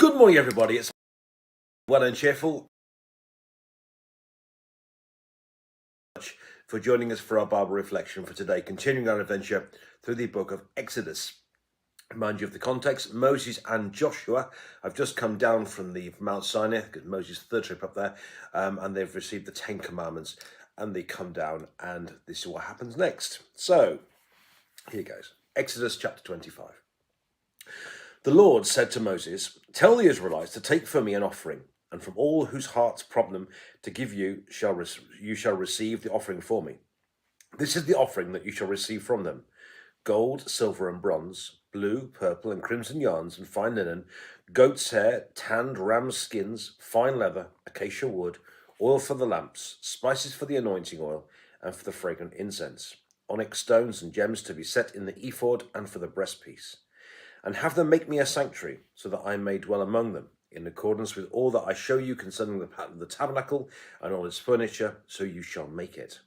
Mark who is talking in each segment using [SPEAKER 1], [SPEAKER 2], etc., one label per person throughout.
[SPEAKER 1] Good morning, everybody. It's well and cheerful for joining us for our Bible reflection for today, continuing our adventure through the book of Exodus. Remind you of the context. Moses and Joshua have just come down from the Mount Sinai, because Moses' third trip up there, and they've received the Ten Commandments, and they come down, and this is what happens next. So, here goes. Exodus chapter 25. The Lord said to Moses, "Tell the Israelites to take for me an offering, and from all whose heart's problem to give you shall receive the offering for me. This is the offering that you shall receive from them: gold, silver, and bronze, blue, purple, and crimson yarns, and fine linen, goat's hair, tanned ram's skins, fine leather, acacia wood, oil for the lamps, spices for the anointing oil, and for the fragrant incense, onyx stones and gems to be set in the ephod and for the breastpiece. And have them make me a sanctuary, so that I may dwell among them, in accordance with all that I show you concerning the pattern of the tabernacle and all its furniture, so you shall make it.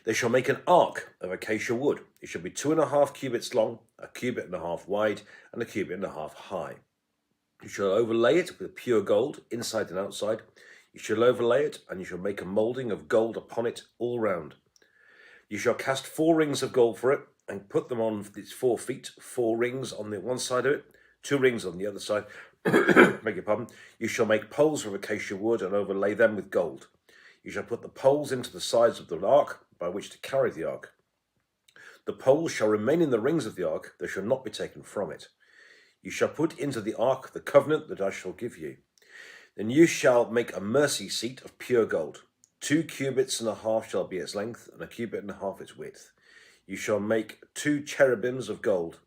[SPEAKER 1] They shall make an ark of acacia wood. It shall be 2.5 cubits long, 1.5 cubits wide, and 1.5 cubits high. You shall overlay it with pure gold, inside and outside. You shall overlay it, and you shall make a moulding of gold upon it all round. You shall cast 4 rings of gold for it, and put them on its 4 feet, 4 rings on the one side of it, 2 rings on the other side. Beg your pardon. You shall make poles of acacia wood and overlay them with gold. You shall put the poles into the sides of the ark by which to carry the ark. The poles shall remain in the rings of the ark, they shall not be taken from it. You shall put into the ark the covenant that I shall give you. Then you shall make a mercy seat of pure gold. 2.5 cubits shall be its length, and 1.5 cubits its width. You shall make 2 cherubims of gold.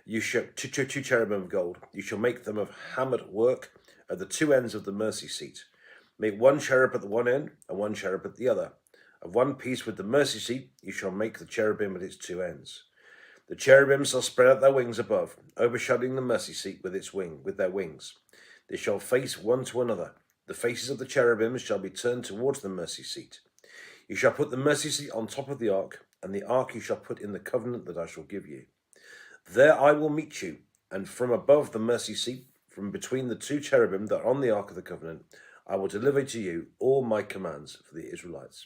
[SPEAKER 1] You shall two cherubim of gold. You shall make them of hammered work at the 2 ends of the mercy seat. Make 1 cherub at the one end and 1 cherub at the other. Of one piece with the mercy seat, you shall make the cherubim at its 2 ends. The cherubim shall spread out their wings above, overshadowing the mercy seat with their wings. They shall face one to another. The faces of the cherubims shall be turned towards the mercy seat. You shall put the mercy seat on top of the ark, and the ark you shall put in the covenant that I shall give you. There I will meet you, and from above the mercy seat, from between the 2 cherubim that are on the ark of the covenant, I will deliver to you all my commands for the Israelites.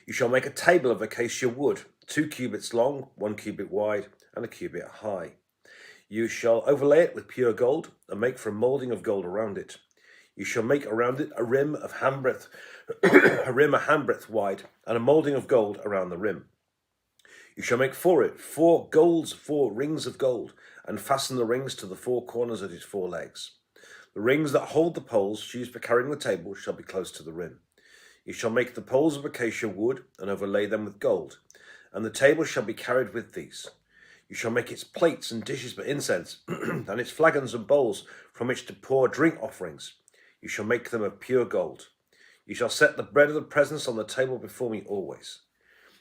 [SPEAKER 1] You shall make a table of acacia wood, 2 cubits long, 1 cubit wide, and 1 cubit high. You shall overlay it with pure gold, and make for a moulding of gold around it. You shall make around it a rim of handbreadth, a handbreadth wide, and a moulding of gold around the rim. You shall make for it 4 rings of gold, and fasten the rings to the 4 corners of its 4 legs. The rings that hold the poles used for carrying the table shall be close to the rim. You shall make the poles of acacia wood, and overlay them with gold, and the table shall be carried with these. You shall make its plates and dishes for incense, and its flagons and bowls from which to pour drink offerings. You shall make them of pure gold. You shall set the bread of the presence on the table before me always.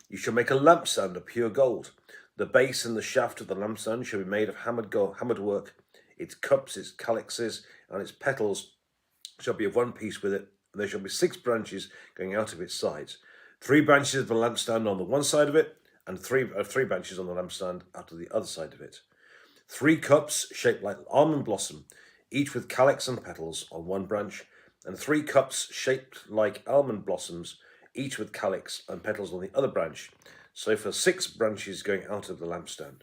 [SPEAKER 1] You shall make a lampstand of pure gold. The base and the shaft of the lampstand shall be made of hammered work. Its cups, its calyxes, and its petals shall be of one piece with it, and there shall be 6 branches going out of its sides. 3 branches of the lampstand on the one side of it, and 3 branches on the lampstand out of the other side of it. 3 cups shaped like almond blossom, each with calyx and petals on one branch, and 3 cups shaped like almond blossoms, each with calyx and petals on the other branch, so for 6 branches going out of the lampstand.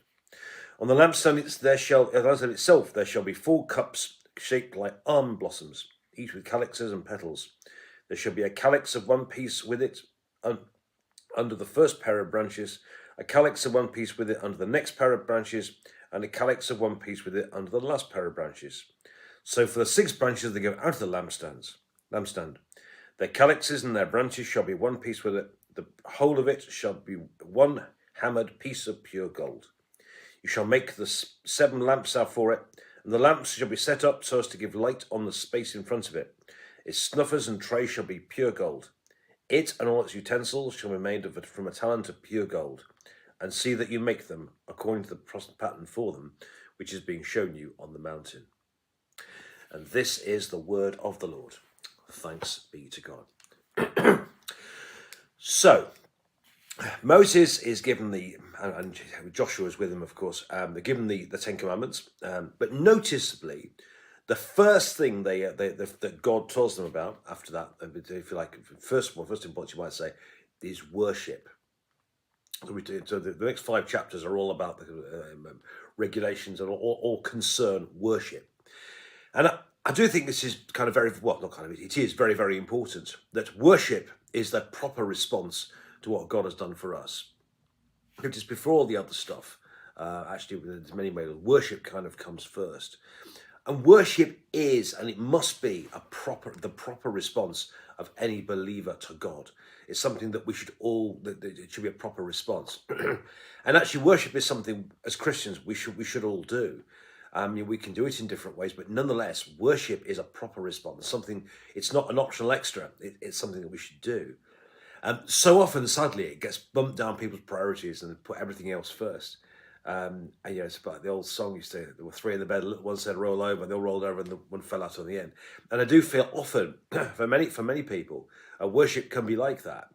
[SPEAKER 1] On the lampstand itself there shall be 4 cups shaped like almond blossoms, each with calyxes and petals. There shall be a calyx of one piece with it under the first pair of branches, a calyx of one piece with it under the next pair of branches, and a calyx of one piece with it under the last pair of branches. So for the 6 branches that go out of the lampstand, their calyxes and their branches shall be one piece with it. The whole of it shall be 1 hammered piece of pure gold. You shall make the 7 lamps out for it, and the lamps shall be set up so as to give light on the space in front of it. Its snuffers and trays shall be pure gold. It and all its utensils shall be made from a talent of pure gold. And see that you make them according to the pattern for them, which is being shown you on the mountain. And this is the word of the Lord. Thanks be to God. So, Moses is given and Joshua is with him, of course. They're given the 10 Commandments, but noticeably, The first thing that God tells them about after that, if you like, first important you might say, is worship. So the next 5 chapters are all about the regulations and all concern worship. And I do think this is kind of very, well, not kind of, it is very, very important that worship is the proper response to what God has done for us. It is before all the other stuff. Actually, there's many ways. Worship kind of comes first. And worship is, and it must be, the proper response of any believer to God. It's something that we should all, that it should be a proper response. And actually, worship is something, as Christians, we should all do. We can do it in different ways, but nonetheless, worship is a proper response. It's not an optional extra. It's something that we should do. So often, sadly, it gets bumped down people's priorities and put everything else first. And it's about the old song used to, there were 3 in the bed, one said roll over, and they all rolled over and the one fell out on the end. And I do feel often, for many people, worship can be like that.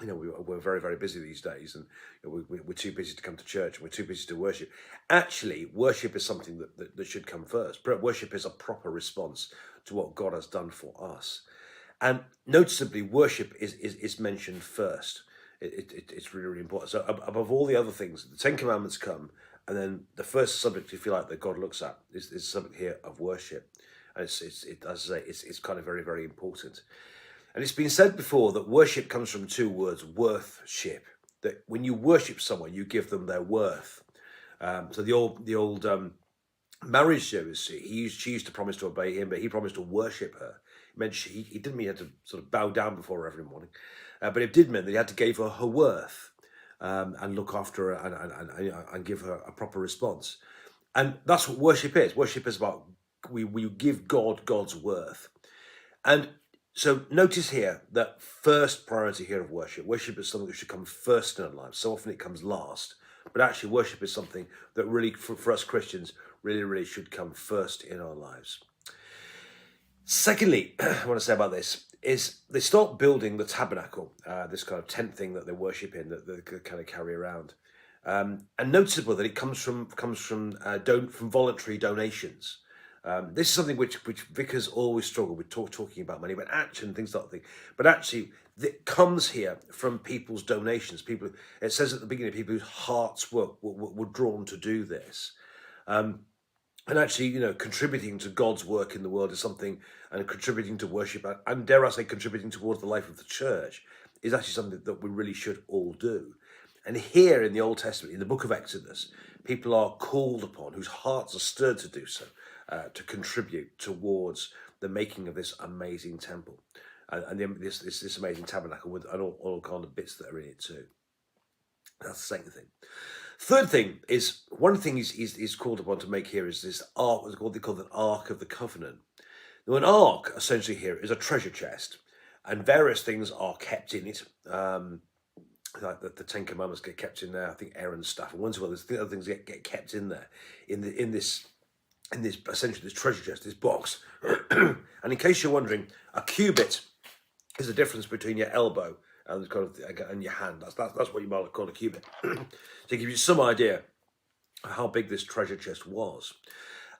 [SPEAKER 1] We're very, very busy these days, and we're too busy to come to church, and we're too busy to worship. Actually, worship is something that should come first. Worship is a proper response to what God has done for us. And noticeably, worship is mentioned first. It's really, really important. So above all the other things, the 10 Commandments come, and then the first subject, if you like, that God looks at is the subject here of worship. And as I say, it's kind of very, very important. And it's been said before that worship comes from 2 words, worthship. That when you worship someone, you give them their worth. So the old marriage service, she used to promise to obey him, but he promised to worship her. It meant he didn't mean he had to sort of bow down before her every morning, but it did mean that he had to give her worth and look after her and give her a proper response. And that's what worship is. Worship is about we give God God's worth. And so notice here that first priority here of worship. Worship is something that should come first in our lives. So often it comes last. But actually worship is something that really, for us Christians, really, really should come first in our lives. Secondly, I want to say about this is they start building the tabernacle, this kind of tent thing that they worship in, that they kind of carry around. And noticeable that it comes from voluntary donations. This is something which vicars always struggle with talking about money, but action, things like that. But actually, it comes here from people's donations. It says at the beginning, people whose hearts were drawn to do this. And actually, contributing to God's work in the world is something, and contributing to worship, and dare I say, contributing towards the life of the church is actually something that we really should all do. And here in the Old Testament, in the book of Exodus, people are called upon, whose hearts are stirred to do so, to contribute towards the making of this amazing temple and this amazing tabernacle with all kind of bits that are in it too. That's the second thing. Third thing is, one thing he's called upon to make here is this ark, what they call the Ark of the Covenant. Now, an ark essentially here is a treasure chest, and various things are kept in it. Like the 10 Commandments get kept in there. I think Aaron's stuff, and once in a while, there's other things get kept in there in this essentially this treasure chest, this box. And in case you're wondering, a cubit is the difference between your elbow and your hand. That's what you might call a cubit. To give you some idea of how big this treasure chest was.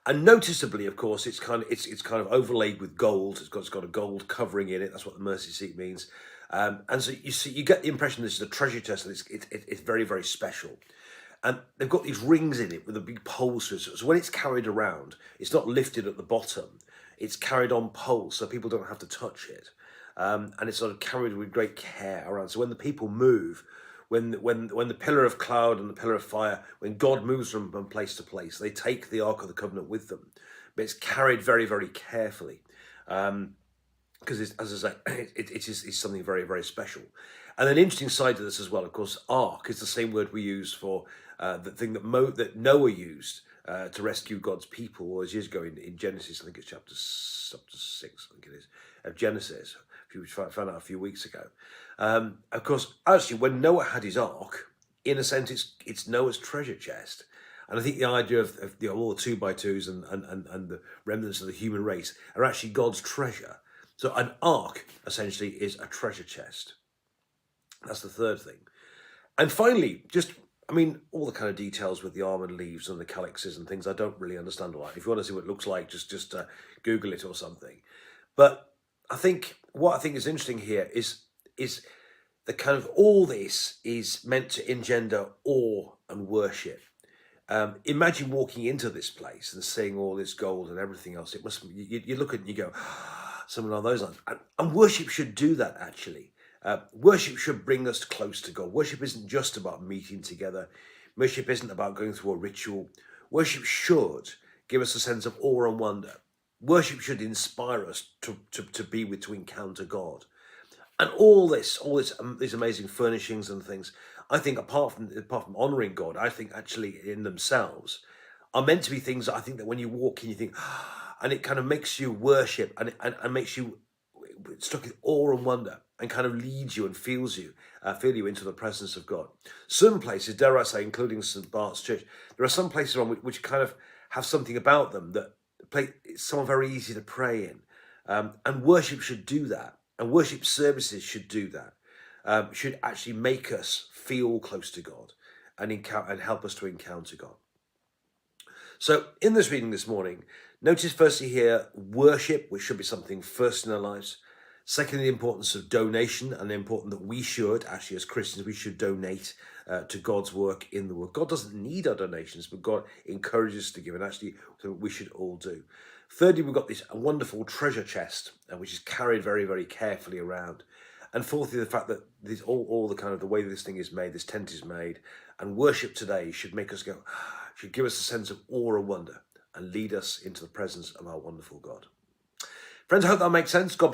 [SPEAKER 1] And noticeably, of course, it's kind of overlaid with gold. It's got a gold covering in it. That's what the mercy seat means. And so you get the impression this is a treasure chest, and it's very, very special. And they've got these rings in it with a big poles to it. So when it's carried around, it's not lifted at the bottom. It's carried on poles, so people don't have to touch it. And it's sort of carried with great care around. So when the people move, when the pillar of cloud and the pillar of fire, when God moves from place to place, they take the Ark of the Covenant with them. But it's carried very, very carefully. Because as I say, it is something very, very special. And an interesting side to this as well, of course, ark is the same word we use for the thing that Noah used to rescue God's people all those years ago in Genesis. I think it's chapter 6, I think it is, of Genesis, which we found out a few weeks ago. Of course, actually, when Noah had his ark, in a sense, it's Noah's treasure chest. And I think the idea of all the 2x2s and the remnants of the human race are actually God's treasure. So an ark, essentially, is a treasure chest. That's the third thing. And finally, just I mean, all the kind of details with the almond leaves and the calyxes and things, I don't really understand a lot. If you want to see what it looks like, just Google it or something. But what I think is interesting here is the kind of all this is meant to engender awe and worship. Imagine walking into this place and seeing all this gold and everything else. It must you look at it and you go, something along those lines. And worship should do that actually. Worship should bring us close to God. Worship isn't just about meeting together. Worship isn't about going through a ritual. Worship should give us a sense of awe and wonder. Worship should inspire us to be with, to encounter God. And these amazing furnishings and things, I think apart from honouring God, I think actually in themselves are meant to be things that I think that when you walk in, you think, and it kind of makes you worship and makes you struck with awe and wonder and kind of leads you and feel you into the presence of God. Some places, dare I say, including St. Bart's Church, there are some places around which kind of have something about them that it's somewhat very easy to pray in. And worship should do that. And worship services should do that. Should actually make us feel close to God and help us to encounter God. So in this reading this morning, notice firstly here, worship, which should be something first in our lives. Secondly, the importance of donation, and the important that we should, actually as Christians, we should donate to God's work in the world. God doesn't need our donations, but God encourages us to give, and actually we should all do. Thirdly, we've got this wonderful treasure chest, which is carried very, very carefully around. And fourthly, the fact that this, all the kind of the way this thing is made, this tent is made, and worship today should make us go, should give us a sense of awe and wonder and lead us into the presence of our wonderful God. Friends, I hope that makes sense. God bless.